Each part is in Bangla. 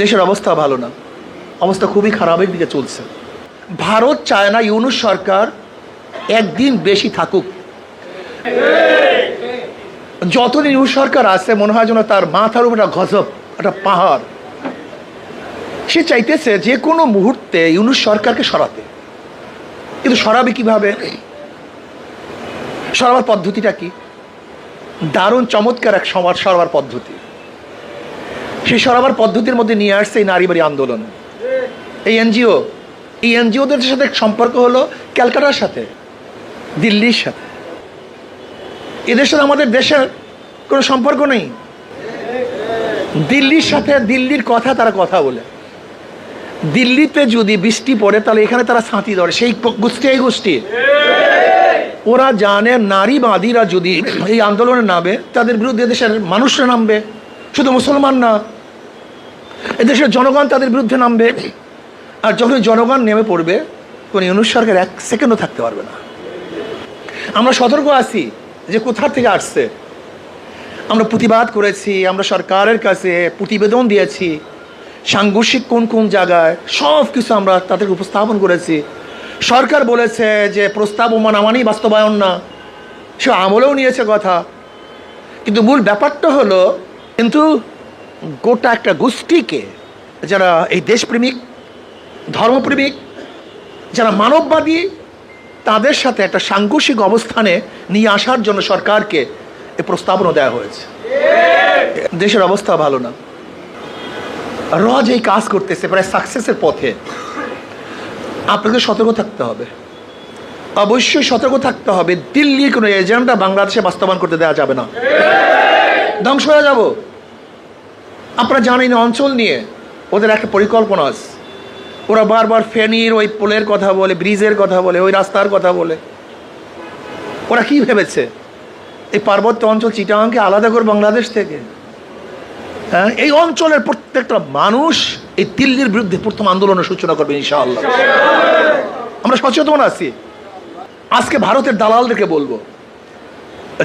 দেশের অবস্থা ভালো না, অবস্থা খুবই খারাপের দিকে চলছে। ভারত চায় না ইউনূস সরকার একদিন বেশি থাকুক। যতদিন ইউনূস সরকার আছে মনে হয় যেন তার মাথার উপর একটা গজব, একটা পাহাড়। সে চাইতেছে যে কোনো মুহূর্তে ইউনূস সরকারকে সরাতে, কিন্তু সরাবে কিভাবে? সরাবার পদ্ধতিটা কি? দারুণ চমৎকার এক সরাবার পদ্ধতি। সেই সরাবার পদ্ধতির মধ্যে নিয়ে আসছে এই নারীবাড়ি আন্দোলন। এই এনজিওদের সাথে সম্পর্ক হলো ক্যালকাটার সাথে, দিল্লির সাথে। এদের সাথে আমাদের দেশের কোনো সম্পর্ক নেই। দিল্লির সাথে দিল্লির কথা তারা কথা বলে। দিল্লিতে যদি বৃষ্টি পড়ে তাহলে এখানে তারা ছাতি ধরে। সেই গোষ্ঠী এই গোষ্ঠী ওরা জানে নারীবাদীরা যদি এই আন্দোলনে নামে তাদের বিরুদ্ধে দেশের মানুষরা নামবে, শুধু মুসলমান না, এদেশের জনগণ তাদের বিরুদ্ধে নামবে। আর যখন জনগণ নেমে পড়বে কোন ইউনূস সরকার এক সেকেন্ডও থাকতে পারবে না। আমরা সতর্ক আছি যে কোথা থেকে আসছে। আমরা প্রতিবাদ করেছি, আমরা সরকারের কাছে প্রতিবেদন দিয়েছি, সাংঘর্ষিক কোন কোন জায়গায় সব কিছু আমরা তাদের উপস্থাপন করেছি। সরকার বলেছে যে প্রস্তাব মানামানি বাস্তবায়ন না, সে আমলেও নিয়েছে কথা। কিন্তু মূল ব্যাপারটা হলো কিন্তু গোটা একটা গোষ্ঠীকে, যারা এই দেশপ্রেমিক, ধর্মপ্রেমিক, যারা মানববাদী, তাদের সাথে একটা সাংঘর্ষিক অবস্থানে নিয়ে আসার জন্য সরকারকে এই প্রস্তাবনা দেওয়া হয়েছে। দেশের অবস্থা ভালো না। রজ এই কাজ করতেছে প্রায় সাকসেসের পথে। আপনাকে সতর্ক থাকতে হবে, অবশ্যই সতর্ক থাকতে হবে। দিল্লির কোনো এজেন্ডা বাংলাদেশে বাস্তবায়ন করতে দেওয়া যাবে না, ধ্বংস হয়ে যাব। আপনারা জানেন অঞ্চল নিয়ে ওদের একটা পরিকল্পনা আছে। ওরা বারবার ফেনীর ওই পোলের কথা বলে, ব্রিজের কথা বলে, ওই রাস্তার কথা বলে। ওরা কি ভেবেছে এই পার্বত্য অঞ্চল চিটাগাংকে আলাদা করে বাংলাদেশ থেকে? হ্যাঁ, এই অঞ্চলের প্রত্যেকটা মানুষ এই দিল্লির বিরুদ্ধে প্রথম আন্দোলনের সূচনা করবে ইনশাআল্লাহ। আমরা সচেতন আছি। আজকে ভারতের দালালদেরকে বলবো,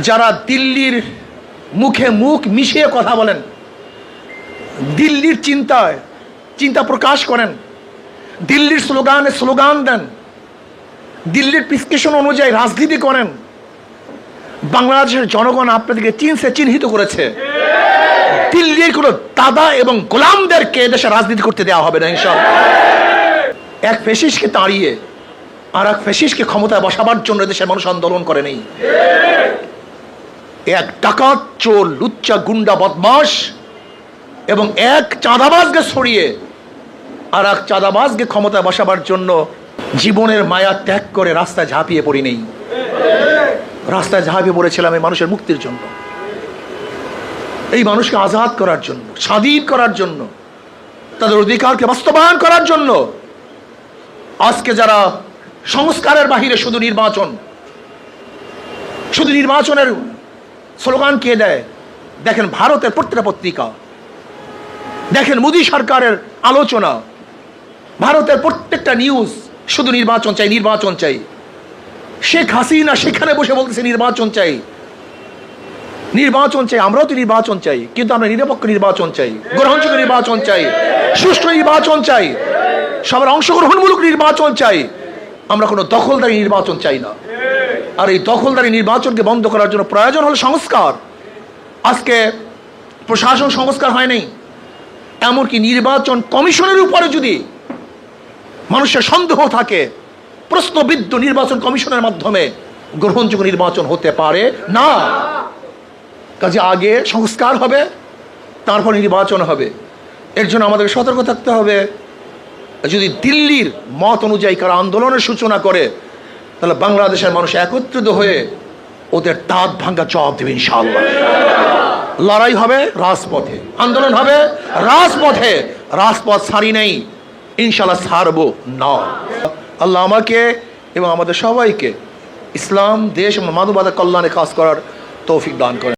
যারা দিল্লির মুখে মুখ মিশিয়ে কথা বলেন, দিল্লির চিন্তা প্রকাশ করেন, দিল্লির স্লোগান দেন, দিল্লির প্রেসক্রিপশন অনুযায়ী রাজনীতি করেন, বাংলাদেশের জনগণ আপনাদেরকে চিহ্নিত করেছে। দিল্লির কোনো দাদা এবং গোলামদেরকে দেশে রাজনীতি করতে দেওয়া হবে না ইনশাআল্লাহ। এক ফ্যাসিস্টকে তাড়িয়ে আর এক ফ্যাসিস্টকে ক্ষমতায় বসাবার জন্য দেশের মানুষ আন্দোলন করে নেই। এক ডাকাত, চোর, লুচ্চা, গুন্ডা, বদমাশ এবং এক চাঁদাবাজকে সরিয়ে আর এক চাঁদাবাজকে ক্ষমতায় বসাবার জন্য জীবনের মায়া ত্যাগ করে রাস্তায় ঝাঁপিয়ে পড়ি নেই। রাস্তায় ঝাঁপিয়ে পড়েছিলাম এই মানুষের মুক্তির জন্য, এই মানুষকে আজাদ করার জন্য, স্বাধীন করার জন্য, তাদের অধিকারকে বাস্তবায়ন করার জন্য। আজকে যারা সংস্কারের বাহিরে শুধু নির্বাচনের স্লোগান কে দেয়? দেখেন ভারতের প্রত্যেকটা পত্রিকা, দেখেন মোদী সরকারের আলোচনা, ভারতের প্রত্যেকটা নিউজ শুধু নির্বাচন চাই, নির্বাচন চাই। শেখ হাসিনা সেখানে বসে বলতেছে নির্বাচন চাই, নির্বাচন চাই। আমরাও তো নির্বাচন চাই, কিন্তু আমরা নিরপেক্ষ নির্বাচন চাই, গ্রহণযোগ্য নির্বাচন চাই, সুষ্ঠু নির্বাচন চাই, সবার অংশগ্রহণমূলক নির্বাচন চাই। আমরা কোনো দখলদারি নির্বাচন চাই না। আর এই দখলদারি নির্বাচনকে বন্ধ করার জন্য প্রয়োজন হলো সংস্কার। আজকে প্রশাসন সংস্কার হয়নি, এমনকি নির্বাচন কমিশনের উপরে যদি মানুষের সন্দেহ থাকে, প্রশ্নবিদ্ধ নির্বাচন কমিশনের মাধ্যমে গ্রহণযোগ্য নির্বাচন হতে পারে না। কাজে আগে সংস্কার হবে, তারপর নির্বাচন হবে। এর জন্য আমাদের সতর্ক থাকতে হবে। যদি দিল্লির মত অনুযায়ী কারা আন্দোলনের সূচনা করে, তাহলে বাংলাদেশের মানুষ একত্রিত হয়ে ওদের দাঁত ভাঙ্গা জবাব দেবে ইনশাআল্লাহ। লড়াই হবে রাজপথে, আন্দোলন হবে রাজপথে। রাজপথ ছাড়ি নেই, ইনশাআল্লাহ ছাড়বো না। আল্লাহ আমাকে এবং আমাদের সবাইকে ইসলাম, দেশ এবং মানবতার কল্যাণে কাজ করার তৌফিক দান করেন।